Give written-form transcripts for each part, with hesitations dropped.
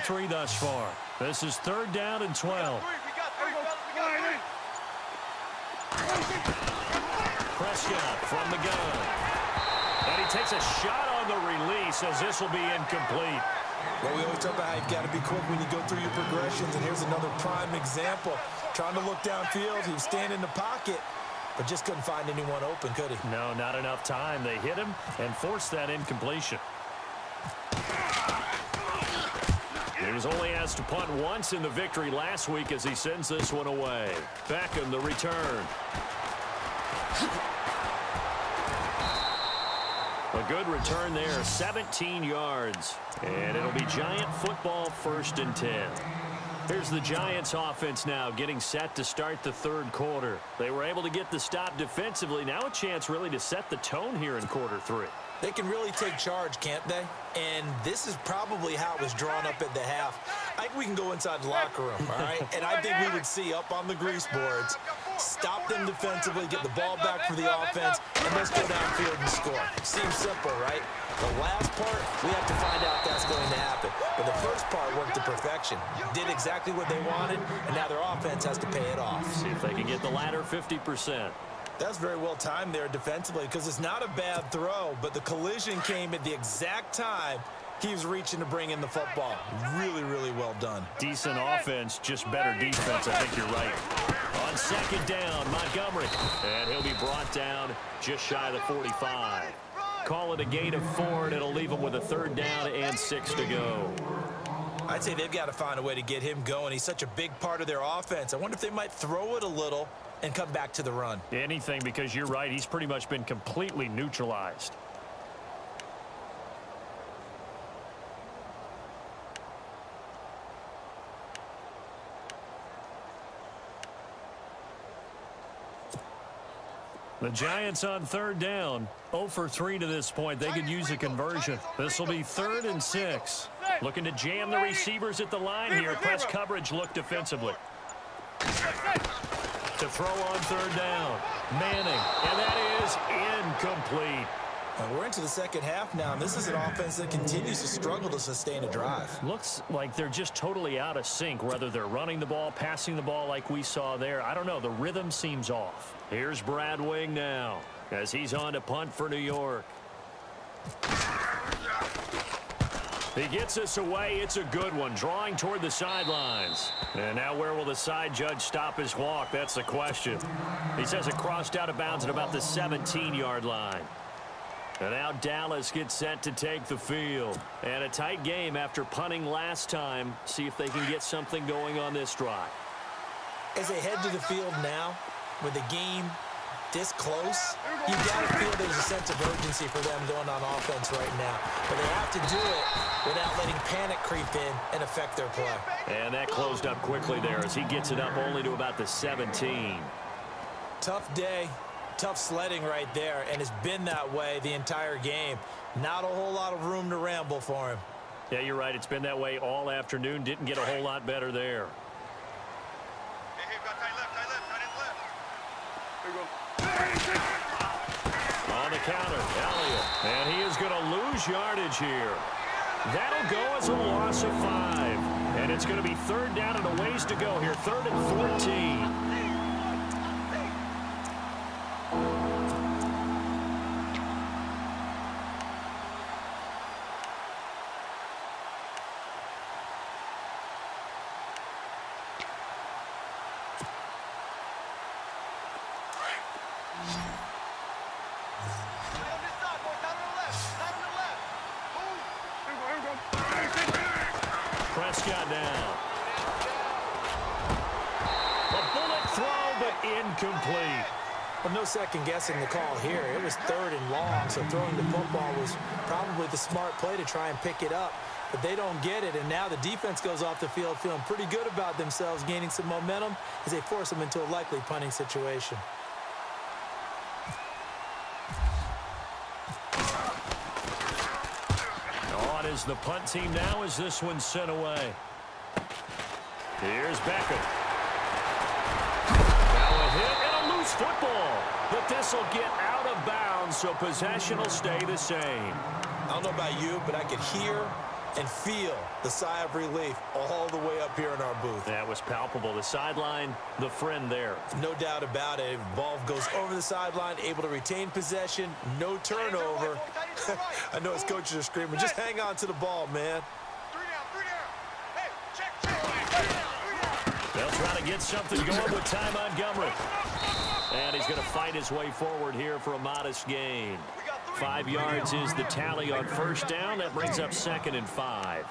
3 thus far. This is 3rd down and 12. Prescott from the gun. And he takes a shot on the release as this will be incomplete. Well, we always talk about how you've got to be quick when you go through your progressions, and here's another prime example. Trying to look downfield, he was standing in the pocket, but just couldn't find anyone open, could he? No, not enough time. They hit him and forced that incompletion. He was only asked to punt once in the victory last week as he sends this one away. Beckham, the return. A good return there, 17 yards. And it'll be Giant football, 1st and 10. Here's the Giants offense now getting set to start the 3rd quarter. They were able to get the stop defensively. Now a chance really to set the tone here in quarter 3. They can really take charge, can't they? And this is probably how it was drawn up at the half. I think we can go inside the locker room, all right? And I think we would see up on the grease boards, stop them defensively, get the ball back for the offense, and let's go downfield and score. Seems simple, right? The last part, we have to find out if that's going to happen. But the first part worked to perfection. Did exactly what they wanted, and now their offense has to pay it off. See if they can get the latter 50%. That's very well timed there defensively because it's not a bad throw, but the collision came at the exact time he was reaching to bring in the football. Really, really well done. Decent offense, just better defense. I think you're right. On 2nd down, Montgomery. And he'll be brought down just shy of the 45. Call it a gain of 4, and it'll leave him with a 3rd down and 6 to go. I'd say they've got to find a way to get him going. He's such a big part of their offense. I wonder if they might throw it a little and come back to the run. Anything, because you're right. He's pretty much been completely neutralized. The Giants on 3rd down. 0 for 3 to this point. They could use a conversion. This will be 3rd and 6. Looking to jam the receivers at the line here. Press coverage look defensively. To throw on 3rd down. Manning. And that is incomplete. We're into the 2nd half now, and this is an offense that continues to struggle to sustain a drive. Looks like they're just totally out of sync, whether they're running the ball, passing the ball like we saw there. I don't know. The rhythm seems off. Here's Brad Wing now as he's on to punt for New York. He gets us away. It's a good one, drawing toward the sidelines. And now where will the side judge stop his walk? That's the question. He says it crossed out of bounds at about the 17-yard line. And now Dallas gets set to take the field. And a tight game after punting last time. See if they can get something going on this drive. As they head to the field now, with the game this close, you got to feel there's a sense of urgency for them going on offense right now. But they have to do it without letting panic creep in and affect their play. And that closed up quickly there as he gets it up only to about the 17. Tough day. Tough sledding right there, and it's been that way the entire game. Not a whole lot of room to ramble for him. Yeah, you're right. It's been that way all afternoon. Didn't get a whole lot better there. Hey, got tight left. There you go. On the counter, Elliott. And he is going to lose yardage here. That'll go as a loss of 5. And it's going to be 3rd down and a ways to go here. 3rd and 14. Prescott down. A bullet throw, but incomplete. Well, no second guessing the call here. It was 3rd and long, so throwing the football was probably the smart play to try and pick it up. But they don't get it, and now the defense goes off the field feeling pretty good about themselves, gaining some momentum as they force them into a likely punting situation. On is the punt team now as this one's sent away. Here's Beckham. Now a hit and a loose football. But this will get out of bounds, so possession will stay the same. I don't know about you, but I could hear and feel the sigh of relief all the way up here in our booth. That was palpable. The sideline, the friend there. No doubt about it. Ball goes over the sideline, able to retain possession, no turnover. I know his coaches are screaming, just hang on to the ball, man. 3 down. Hey, check. They'll try to get something going with Ty Montgomery. And he's going to fight his way forward here for a modest gain. 5 yards is the tally on first down. That brings up 2nd and 5.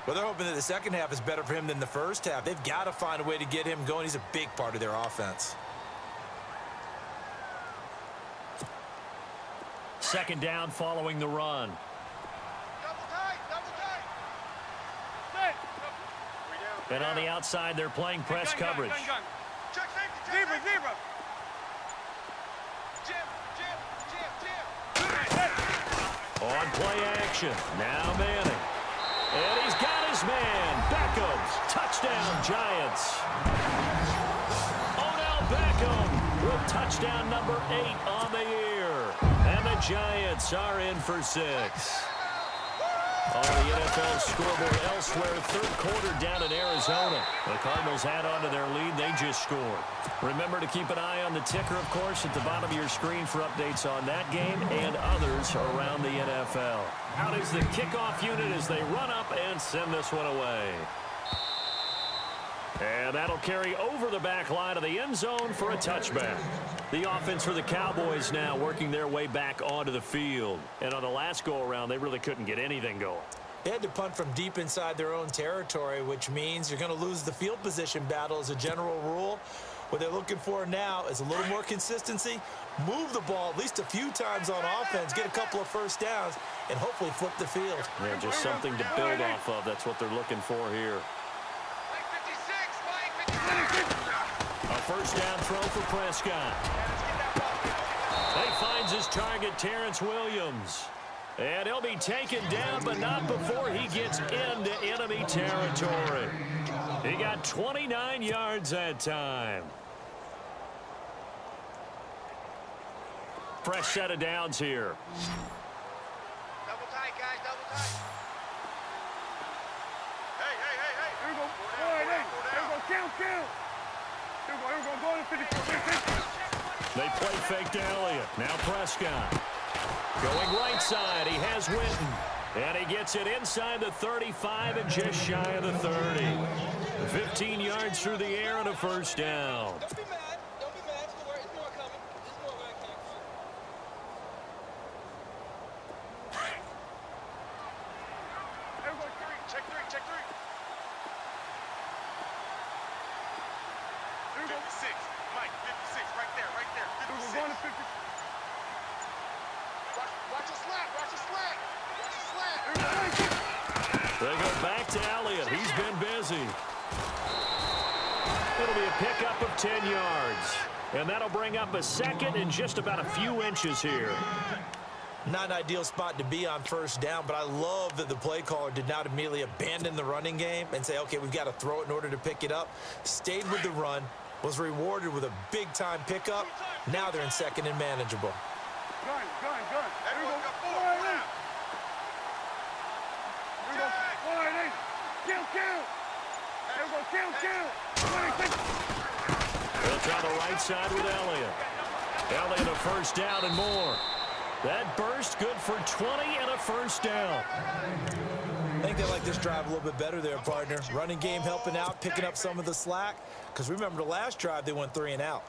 Well, they're hoping that the second half is better for him than the first half. They've got to find a way to get him going. He's a big part of their offense. 2nd down following the run. Double tight. And on the outside, they're playing press coverage. Check safety. Zebra. On play action. Now Manning. And he's got his man. Beckham's touchdown, Giants. Odell Beckham with touchdown number 8 on the year. And the Giants are in for 6. On the NFL scoreboard elsewhere, 3rd quarter down in Arizona. The Cardinals add on to their lead. They just scored. Remember to keep an eye on the ticker, of course, at the bottom of your screen for updates on that game and others around the NFL. Out is the kickoff unit as they run up and send this one away. And that'll carry over the back line of the end zone for a touchback. The offense for the Cowboys now working their way back onto the field. And on the last go-around, they really couldn't get anything going. They had to punt from deep inside their own territory, which means you're going to lose the field position battle as a general rule. What they're looking for now is a little more consistency, move the ball at least a few times on offense, get a couple of first downs, and hopefully flip the field. Yeah, just something to build off of. That's what they're looking for here. A first down throw for Prescott. He finds his target, Terrence Williams. And he'll be taken down, but not before he gets into enemy territory. He got 29 yards that time. Fresh set of downs here. Double tight, guys. Double tight. Hey. Here we go. All right, hey. Here we go. Count. Here we go. Go to 50. They play fake to Elliott. Now Prescott. Going right side. He has Winton. And he gets it inside the 35 and just shy of the 30. 15 yards through the air and a first down. Don't be mad. It's more coming. There's more where I came from. Check three. Here we go. 56. Mike, 56. Right there. Here we go. 56. Going to 50. Watch your slant. Here we go. They go back to Elliott. He's been busy. It'll be a pickup of 10 yards. And that'll bring up a second and just about a few inches here. Not an ideal spot to be on first down, but I love that the play caller did not immediately abandon the running game and say, okay, we've got to throw it in order to pick it up. Stayed with the run, was rewarded with a big-time pickup. Now they're in second and manageable. Gun. Here we go. Everyone got All four. right, Go hey. down. Here we go. All right, hey. Count. Here we go. Count. 26. They'll try the right side with Elliott. Elliott a first down and more. That burst good for 20 and a first down. I think they like this drive a little bit better there, partner. Running game helping out, picking up some of the slack. Because remember, the last drive, they went 3 and out.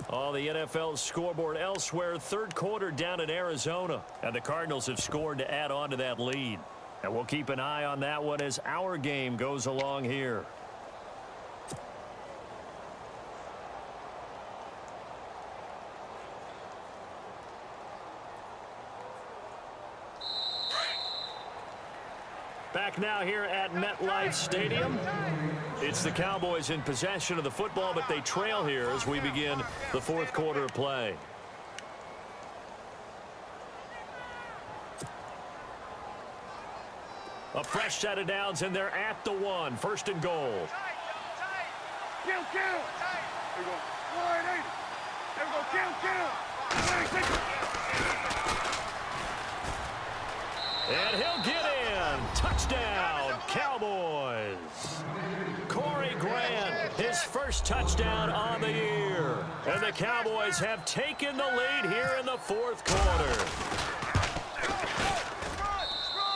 On the NFL scoreboard elsewhere, 3rd quarter down in Arizona. And the Cardinals have scored to add on to that lead. And we'll keep an eye on that one as our game goes along here. Back now here at MetLife Stadium. It's the Cowboys in possession of the football, but they trail here as we begin the 4th quarter of play. A fresh set of downs, and they're at the 1. 1st and goal. Count. Here we go. All right, hey. Here we go. Count. 26. And he'll get in. Touchdown, Cowboys. Corey Grant, his first touchdown on the year. And the Cowboys have taken the lead here in the fourth quarter.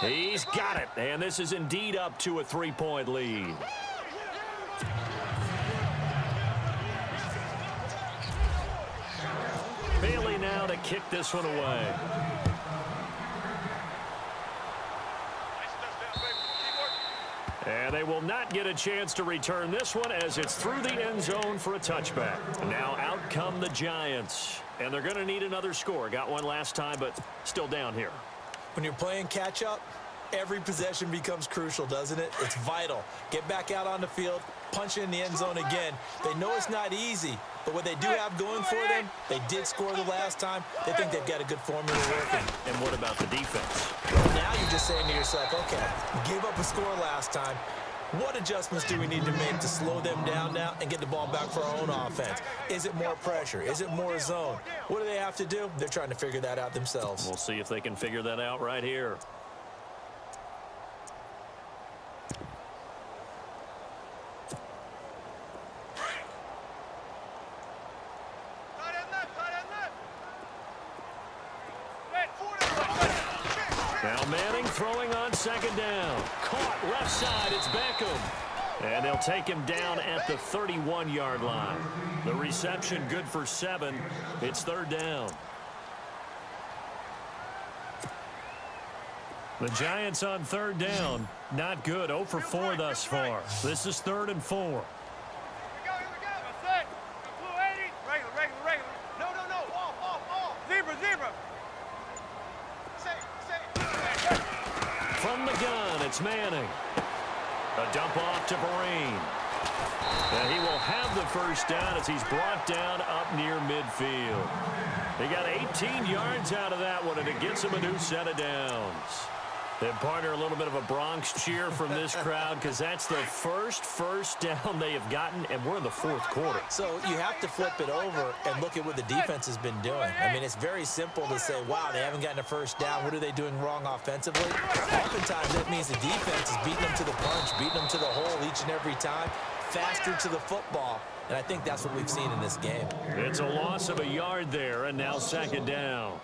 He's got it, and this is indeed up to a 3-point lead. Bailey now to kick this one away. And they will not get a chance to return this one as it's through the end zone for a touchback. Now out come the Giants. And they're going to need another score. Got one last time, but still down here. When you're playing catch-up, every possession becomes crucial, doesn't it? It's vital. Get back out on the field, punch it in the end zone again. They know it's not easy, but what they do have going for them, they did score the last time. They think they've got a good formula working. And what about the defense? Now you're just saying to yourself, okay, we gave up a score last time. What adjustments do we need to make to slow them down now and get the ball back for our own offense? Is it more pressure? Is it more zone? What do they have to do? They're trying to figure that out themselves. We'll see if they can figure that out right here. Now Manning throwing on second down. Caught left side. It's Beckham. And they'll take him down at the 31-yard line. The reception good for 7. It's third down. The Giants on third down. Not good. 0 for 4 thus far. This is 3rd and 4. Here we go. That's it. Blue 80. Regular. No. Off. Zebra. From the gun, it's Manning. A dump off to Vereen. And he will have the first down as he's brought down up near midfield. He got 18 yards out of that one, and it gets him a new set of downs. And partner, a little bit of a Bronx cheer from this crowd because that's the first down they have gotten, and we're in the fourth quarter. So you have to flip it over and look at what the defense has been doing. I mean, it's very simple to say, wow, they haven't gotten a first down. What are they doing wrong offensively? Oftentimes, that means the defense is beating them to the punch, beating them to the hole each and every time, faster to the football. And I think that's what we've seen in this game. It's a loss of a yard there, and now second down.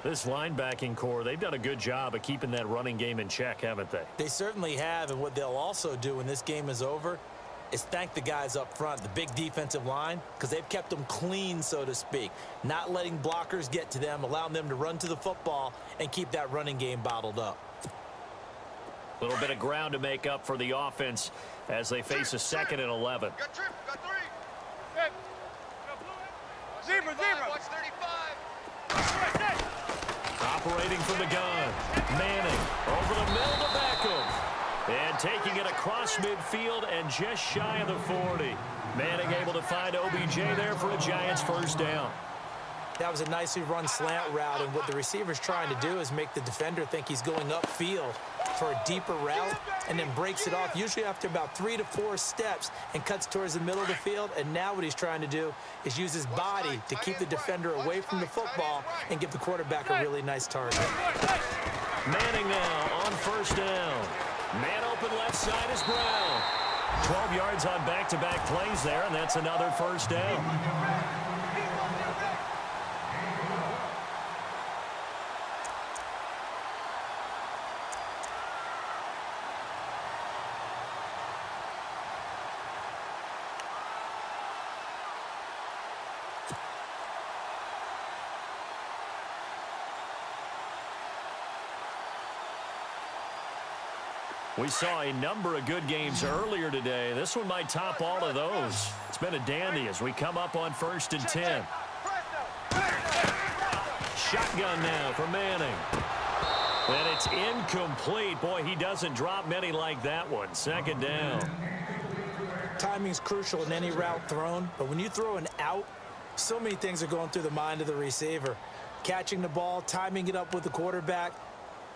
This linebacking core, they've done a good job of keeping that running game in check, haven't they? They certainly have, and what they'll also do when this game is over is thank the guys up front, the big defensive line, because they've kept them clean, so to speak, not letting blockers get to them, allowing them to run to the football and keep that running game bottled up. A little bit of ground to make up for the offense as they face a 2nd and 11. Got 3. Zebra. Watch 35. Operating from the gun. Manning over the middle to Beckham. And taking it across midfield and just shy of the 40. Manning able to find OBJ there for a Giants first down. That was a nicely run slant route, and what the receiver's trying to do is make the defender think he's going upfield for a deeper route and then breaks it off, usually after about 3 to 4 steps, and cuts towards the middle of the field. And now what he's trying to do is use his body to keep the defender away from the football and give the quarterback a really nice target. Manning now on first down. Man open left side is Brown. 12 yards on back-to-back plays there, and that's another first down. We saw a number of good games earlier today. This one might top all of those. It's been a dandy as we come up on 1st and 10. Shotgun now for Manning. And it's incomplete. Boy, he doesn't drop many like that one. 2nd down. Timing's crucial in any route thrown, but when you throw an out, so many things are going through the mind of the receiver. Catching the ball, timing it up with the quarterback.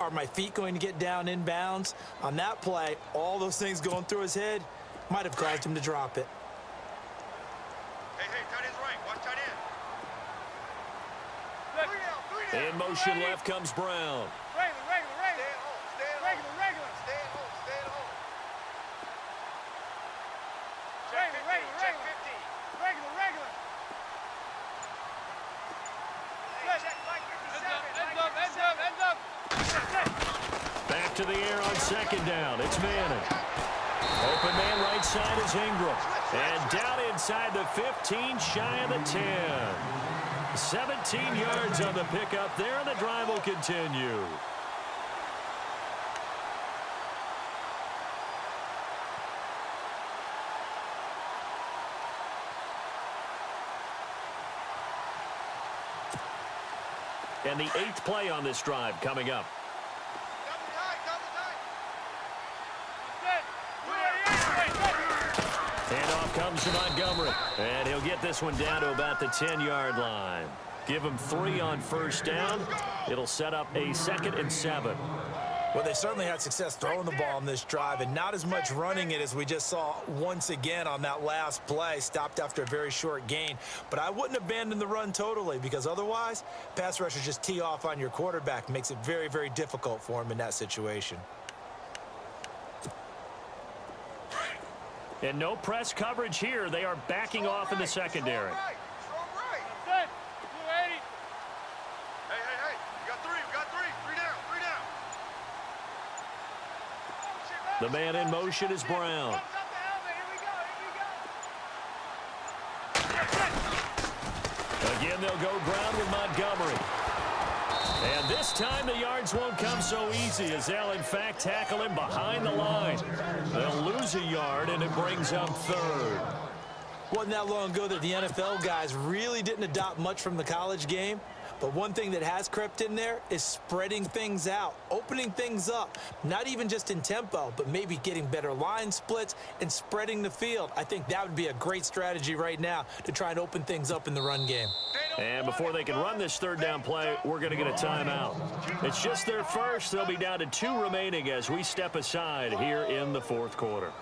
Are my feet going to get down in bounds? On that play, all those things going through his head might have caused him to drop it. Hey, tight end's right. Watch tight end. In motion left comes Brown. Regular. to the air on second down. It's Manning. Open man right side is Ingram. And down inside the 15, shy of the 10. 17 yards on the pickup there, and the drive will continue. And the 8th play on this drive coming up. Handoff comes to Montgomery. And he'll get this one down to about the 10-yard line. Give him 3 on first down. It'll set up a 2nd and 7. Well, they certainly had success throwing the ball on this drive and not as much running it as we just saw once again on that last play. Stopped after a very short gain. But I wouldn't abandon the run totally, because otherwise, pass rushers just tee off on your quarterback. Makes it very, very difficult for him in that situation. And no press coverage here. They are backing off in the secondary. The man in motion is Brown. Again, they'll go ground with Montgomery. And this time the yards won't come so easy, as they'll in fact tackle him behind the line. They'll lose a yard, and it brings up 3rd. Wasn't that long ago that the NFL guys really didn't adopt much from the college game. But one thing that has crept in there is spreading things out, opening things up, not even just in tempo, but maybe getting better line splits and spreading the field. I think that would be a great strategy right now to try and open things up in the run game. And before they can run this 3rd down play, we're going to get a timeout. It's just their first. They'll be down to 2 remaining as we step aside here in the 4th quarter.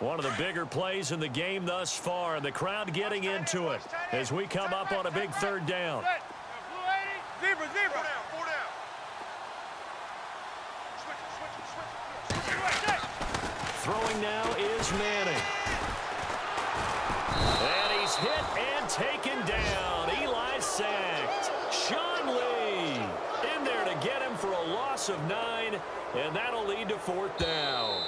One of the bigger plays in the game thus far, and the crowd getting into it as we come up on a big 3rd down. Zebra. Throwing now is Manning. And he's hit and taken down. Eli sacked. Sean Lee in there to get him for a loss of 9, and that'll lead to 4th down.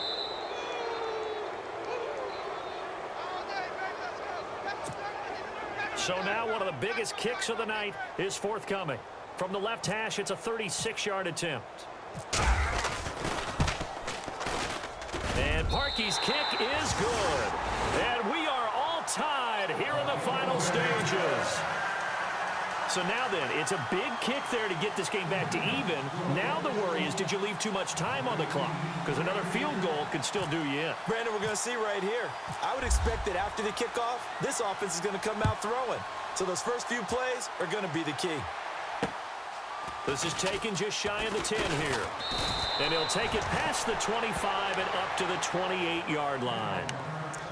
So now one of the biggest kicks of the night is forthcoming. From the left hash, it's a 36-yard attempt. And Parkey's kick is good. And we are all tied here in the final stages. So now then, it's a big kick there to get this game back to even. Now the worry is, did you leave too much time on the clock? Because another field goal could still do you in. Brandon, we're going to see right here. I would expect that after the kickoff, this offense is going to come out throwing. So those first few plays are going to be the key. This is taken just shy of the 10 here. And he'll take it past the 25 and up to the 28-yard line.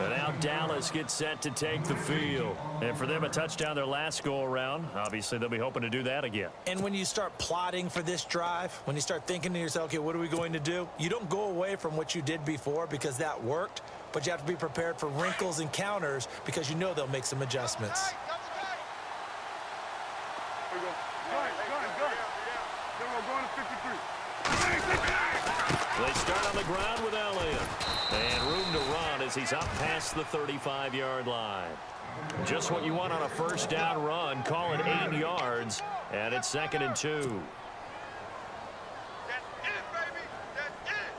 And now Dallas gets set to take the field. And for them, a touchdown their last go-around. Obviously, they'll be hoping to do that again. And when you start plotting for this drive, when you start thinking to yourself, okay, what are we going to do? You don't go away from what you did before because that worked, but you have to be prepared for wrinkles and counters because you know they'll make some adjustments. There we go. Gun. Then we're going to 53. They start on the ground with Elliott. And room to run as he's up past the 35-yard line. Just what you want on a first down run. Call it 8 yards. And it's 2nd and 2. That's it, baby. That's it.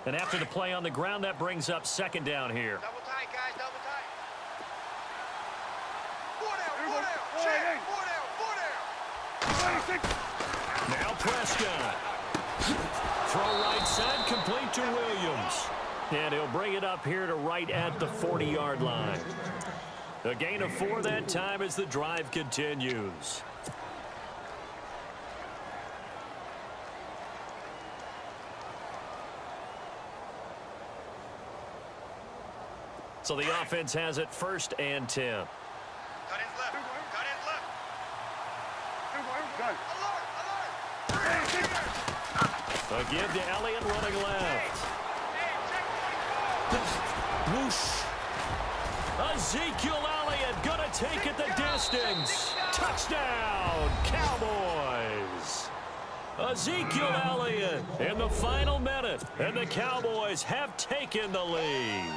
And after the play on the ground, that brings up 2nd down here. Double tight, guys. Double tight. 4 down. Check. 4 down. Now Prescott. Throw right side, complete to Williams. And he'll bring it up here to right at the 40-yard line. A gain of 4 that time as the drive continues. So the offense has it 1st and 10. Cut ins left. Cut ins left. Gun. A give to Elliott running left. Whoosh. Ezekiel Elliott gonna take it the distance. Touchdown, Cowboys. Ezekiel Elliott in the final minute, and the Cowboys have taken the lead.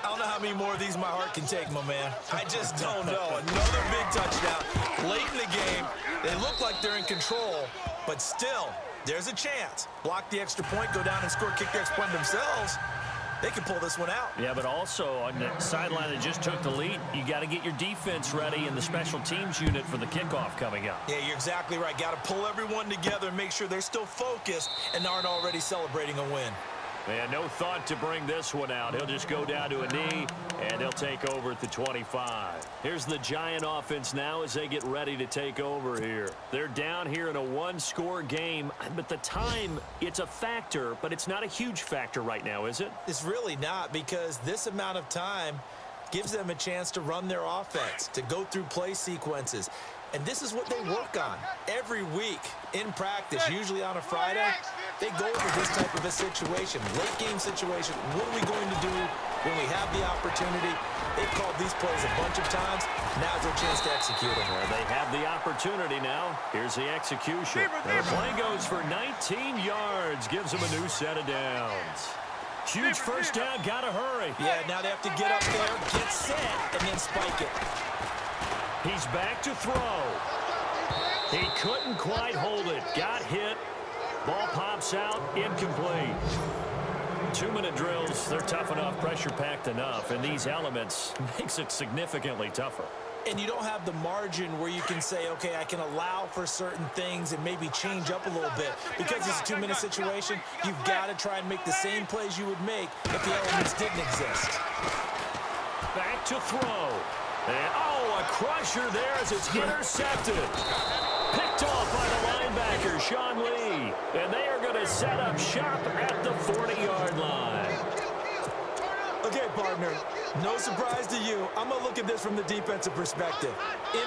I don't know how many more of these my heart can take, my man. I just don't know. Another big touchdown late in the game. They look like they're in control, but still, there's a chance. Block the extra point, go down and score, kick the extra point themselves. They can pull this one out. Yeah, but also on the sideline that just took the lead, you got to get your defense ready in the special teams unit for the kickoff coming up. Yeah, you're exactly right. Got to pull everyone together and make sure they're still focused and aren't already celebrating a win. And no thought to bring this one out. He'll just go down to a knee, and they'll take over at the 25. Here's the Giant offense now as they get ready to take over here. They're down here in a one-score game, but the time, it's a factor, but it's not a huge factor right now, is it? It's really not, because this amount of time gives them a chance to run their offense, to go through play sequences. And this is what they work on every week in practice, usually on a Friday. They go over this type of a situation, late game situation. What are we going to do when we have the opportunity? They've called these plays a bunch of times. Now's their chance to execute them. Well, they have the opportunity now. Here's the execution. And the play goes for 19 yards, gives them a new set of downs. Huge first down, gotta hurry. Yeah, now they have to get up there, get set, and then spike it. He's back to throw. He couldn't quite hold it. Got hit. Ball pops out. Incomplete. 2-minute drills, they're tough enough, pressure-packed enough, and these elements makes it significantly tougher. And you don't have the margin where you can say, okay, I can allow for certain things and maybe change up a little bit. Because it's a 2-minute situation, you've got to try and make the same plays you would make if the elements didn't exist. Back to throw. And, oh, a crusher there as it's intercepted. Picked off by the linebacker, Sean Lee. And they are going to set up shop at the 40-yard line. Okay, partner, no surprise to you. I'm going to look at this from the defensive perspective.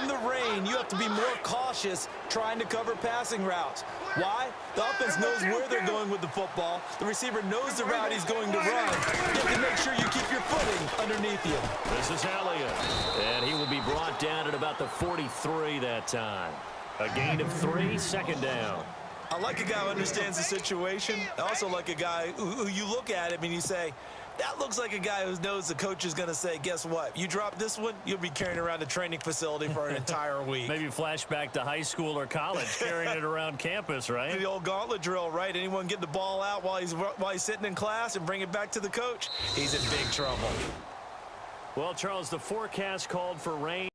In the rain, you have to be more cautious trying to cover passing routes. Why? The offense knows where they're going with the football. The receiver knows the route he's going to run. You have to make sure you keep your footing underneath you. This is Elliott, and he will be brought down at about the 43 that time. A gain of 3, second down. I like a guy who understands the situation. I also like a guy who you look at him and you say, that looks like a guy who knows the coach is going to say, guess what? You drop this one, you'll be carrying around the training facility for an entire week. Maybe flashback to high school or college, carrying it around campus, right? The old gauntlet drill, right? Anyone get the ball out while he's sitting in class and bring it back to the coach? He's in big trouble. Well, Charles, the forecast called for rain.